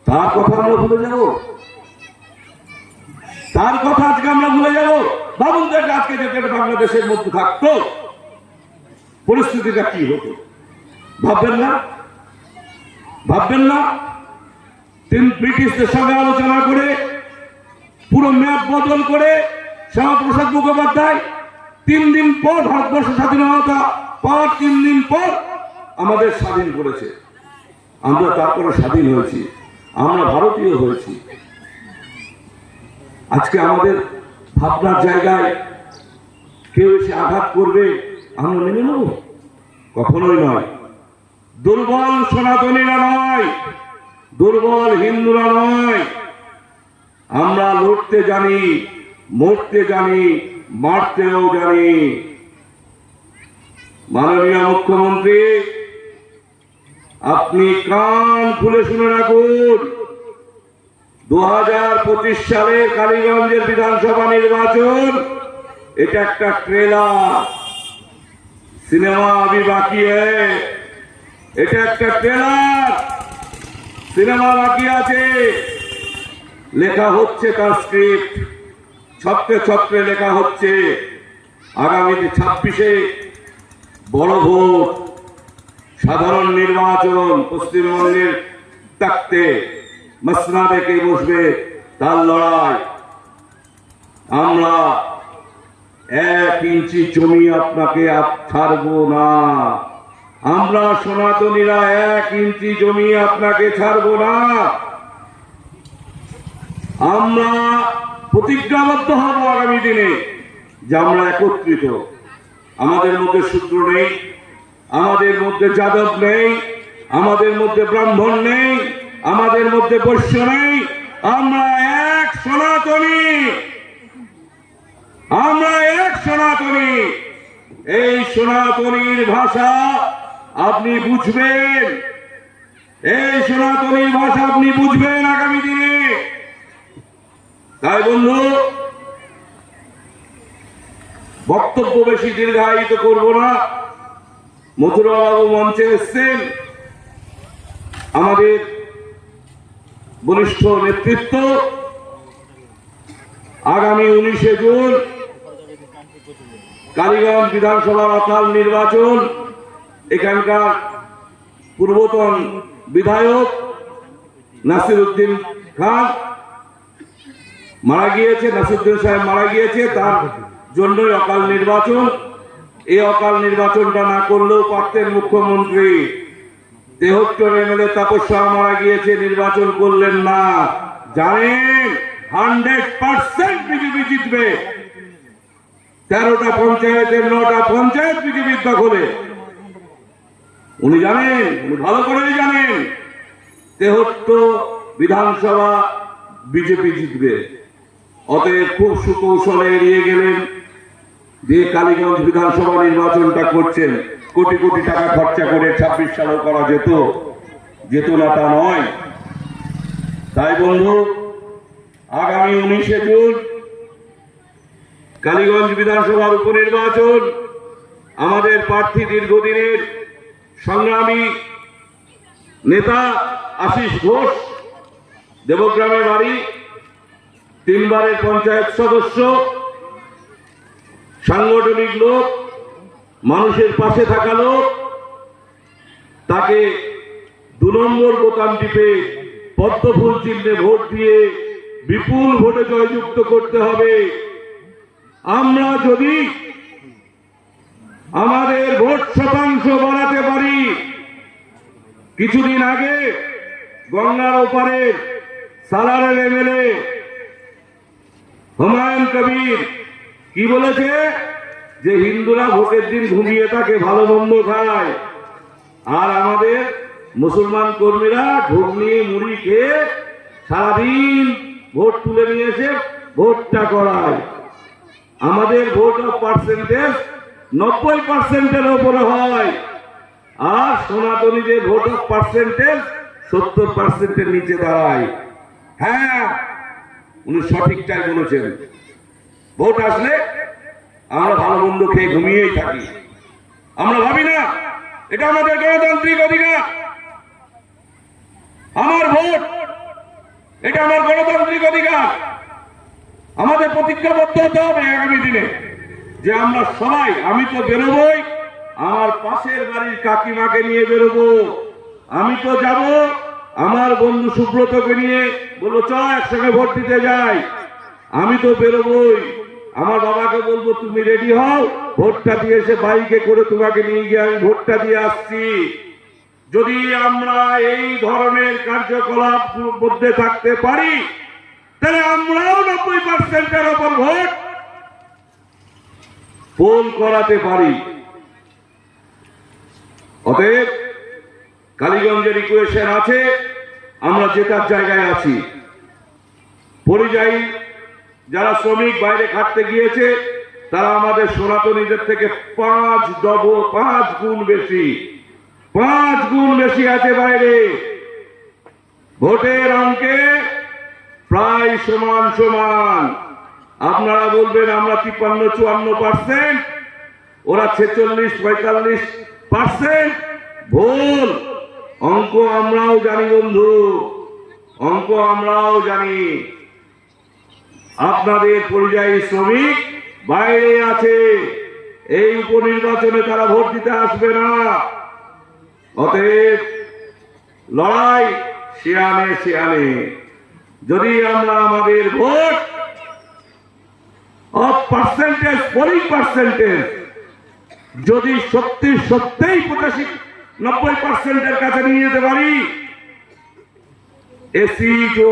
তার কথা আমরা ভুলে যাব? তার কথা আজকে আমরা ভুলে যাব? ভাবুন তো আজকে যদি বাংলাদেশের মধ্যে থাকতো পরিস্থিতিটা কি হতো? ভাববেন না? ভাববেন না? ব্রিটিশদের সঙ্গে আলোচনা করে পুরো ম্যাপ বদল করে শ্যামাপ্রসাদ মুখোপাধ্যায় 3 দিন পর ভারতবর্ষ স্বাধীনতা পাওয়ার 3 দিন পর আমাদের স্বাধীন করেছে। আমরা তারপরে স্বাধীন হয়েছি, আমরা ভারতীয় হয়েছি। আজকে আমাদের ভাবনার জায়গায় কেউ এসে আঘাত করবে, আমরা মেনে নেব? কখনোই নয়। দুর্বল সনাতনীরা নয়, দুর্বল হিন্দুরা নয়। আমরা লড়তে জানি, মরতে জানি, মারতেও জানি। মাননীয় মুখ্যমন্ত্রী, আপনি কান খুলে শুনে রাখুন, 2025 সালে কালীগঞ্জের বিধানসভা নির্বাচন এটা একটা ট্রেলার, সিনেমা আবি বাকি হ্যায়। এটা একটা ট্রেলার, সিনেমা বাকি আছে। লেখা হচ্ছে তার স্ক্রিপ্ট, ছত্রে ছত্রে লেখা হচ্ছে। আগামী 26-এ বড় ভোট, সাধারণ নির্বাচন, পশ্চিমবঙ্গের তাকতে মসনাদে কে বসবে তার লড়াই। আমরা 1 ইঞ্চি জমি আপনাকে ছাড়বো না। আমরা সনাতনীরা 1 ইঞ্চি জমি আপনাকে ছাড়বো না। আমরা প্রতিজ্ঞাবদ্ধ হব আগামী দিনে যে আমরা একত্রিত। আমাদের মধ্যে শূদ্র নেই, আমাদের মধ্যে যাদব নেই, আমাদের মধ্যে ব্রাহ্মণ নেই, আমাদের মধ্যে বৈশ্য নেই। আমরা এক সনাতনী, আমরা এক সনাতনী। এই সনাতনীর ভাষা আপনি বুঝবেন, এই সনাতনীর ভাষা আপনি বুঝবেন আগামী দিনে। তাই বন্ধু, বক্তব্য বেশি দীর্ঘায়িত করব না। মথুরাবাবু মঞ্চে এসছেন, আমাদের বরিষ্ঠ নেতৃত্ব। আগামী 19শে জুন কালীগঞ্জ বিধানসভার অকাল নির্বাচন। এখানকার পূর্বতন বিধায়ক নাসিরউদ্দিন খান মারা গিয়েছে, নাসিরউদ্দিন সাহেব মারা গিয়েছে, তার জন্যই অকাল নির্বাচন। এই অকাল নির্বাচনটা না করলেও পারতেন মুখ্যমন্ত্রী। 73 এমএলএ তাপস শাহ মারা গিয়েছে, নির্বাচন করলেন না। জানেন 100% বিজেপি জিতবে। 13টা পঞ্চায়েতের 9টা পঞ্চায়েত বিজেপির দখলে। উনি জানেন, উনি ভালো করেই জানেন 73 বিধানসভা বিজেপি জিতবে। অতএব খুব সুকৌশলে এড়িয়ে গেলেন, যে কালীগঞ্জ বিধানসভা নির্বাচনটা করছেন। কোটি কোটি টাকা খরচা করে 26 সালেও করা যেত না তা নয়। তাই বন্ধু, আগামী 19শে জুন কালীগঞ্জ বিধানসভার উপনির্বাচন। আমাদের প্রার্থী দীর্ঘদিনের সংগ্রামী নেতা আশিস ঘোষ, দেবগ্রামে বাড়ি, 3 বারের পঞ্চায়েত সদস্য, সাংগঠনিক লোক, মানুষের পাশে থাকা লোক। তাকে 2 নম্বর বোতাম টিপে পদ্মফুল চিহ্নে ভোট দিয়ে বিপুল ভোটে জয়যুক্ত করতে হবে। আমরা যদি আমাদের ভোট শতাংশ বাড়াতে পারি, কিছুদিন আগে গঙ্গার ওপারে সালারের এমএলএ হুমায়ুন কবির কি বলেছে, যে হিন্দুরা ভোটের দিন ঘুমিয়ে থাকে, ভালো মন্দ খায়, আর আমাদের মুসলমান কর্মীরা ঘুগনি মুড়ি খেয়ে সারাদিন ভোট তুলে নিয়ে এসে ভোটটা করায়। আমাদের ভোট অফ পার্সেন্টেজ 90%-এর উপরে হয়, আর সনাতনীদের ভোট অফ পার্সেন্টেজ 70%-এর নিচে দাঁড়ায়। হ্যাঁ, উনি সঠিকটাই বলেছেন। ভোট আসলে আমরা ভালো মন্দ খেয়ে ঘুমিয়েই থাকি, আমরা ভাবি না এটা আমাদের গণতান্ত্রিক অধিকার। আমার ভোট এটা আমার গণতান্ত্রিক অধিকার। আমাদের প্রতিজ্ঞাবদ্ধ হতে হবে আগামী দিনে যে আমরা সবাই, আমি তো বেরোবই, আমার পাশের বাড়ির কাকিমাকে নিয়ে বেরোবো, আমি তো যাব আমার বন্ধু সুব্রতকে নিয়ে, বলবো চ একসঙ্গে ভোট দিতে যাই, আমি তো বেরোবই। আমার বাবাকে বলবো তুমি রেডি হও, ভোটটা দিয়ে এসে বাইকে করে তোমাকে নিয়ে গিয়ে আমি ভোটটা দিয়ে আসছি। যদি আমরা এই ধরনের কার্যকলাপ মধ্যে থাকতে পারি তাহলে আমরাও 90%-এর ওপর ভোট পোল করাতে পারি। অতএব কালীগঞ্জের ইকুয়েশন আছে, আমরা জেতার জায়গায় আছি। পরিযায়ী যারা শ্রমিক বাইরে খাটতে গিয়েছে তারা আমাদের সনাতনীদের থেকে 5 গুণ বেশি আছে বাইরে। ভোটের অঙ্কে প্রায় সমান। আপনারা বলবেন আমরা 53-54%, ওরা 46-45%। ভুল। অঙ্ক আমরাও জানি বন্ধু, অঙ্ক আমরাও জানি। আপনাদের পরিযায়ী শ্রমিক বাইরে আছে, এই উপনির্বাচনে তারা ভোট দিতে আসবে না। অতএব লড়াই শিয়ানে। যদি আমরা আমাদের ভোট পোলিং পার্সেন্টেজ যদি সত্যিই 85-90%-এর কাছে নিয়ে যেতে পারি, এ সিটও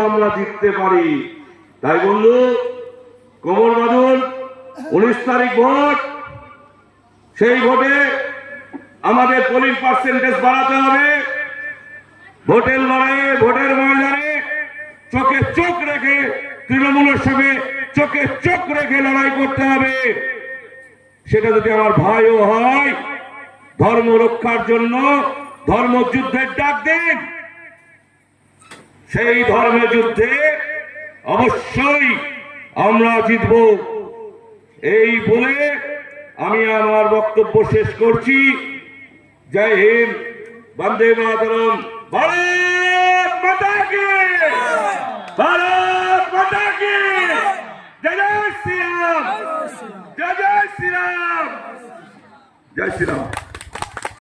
আমরা জিততে পারি। তাই বন্ধু, কোমর বাঁধুন, 19 তারিখ ভোট। সেই ভোটে আমাদের পোলিং পার্সেন্টেজ বাড়াতে হবে। ভোটের লড়াইয়ে, ভোটের ময়দানে চোখে চোখ রেখে, তৃণমূলের সঙ্গে চোখে চোখ রেখে লড়াই করতে হবে। সেটা যদি আমার ভাইও হয়, ধর্ম রক্ষার জন্য ধর্মযুদ্ধের ডাক দেন। সেই ধর্মযুদ্ধে অবশ্যই আমরা জিতব। এই বলে আমি আমার বক্তব্য শেষ করছি। জয় হিন্দ, বন্দে মাতরম, ভারত মাতা কি, ভারত মাতা কি, জয় জয় শ্রীরাম, জয় জয় শ্রীরাম, জয় শ্রীরাম।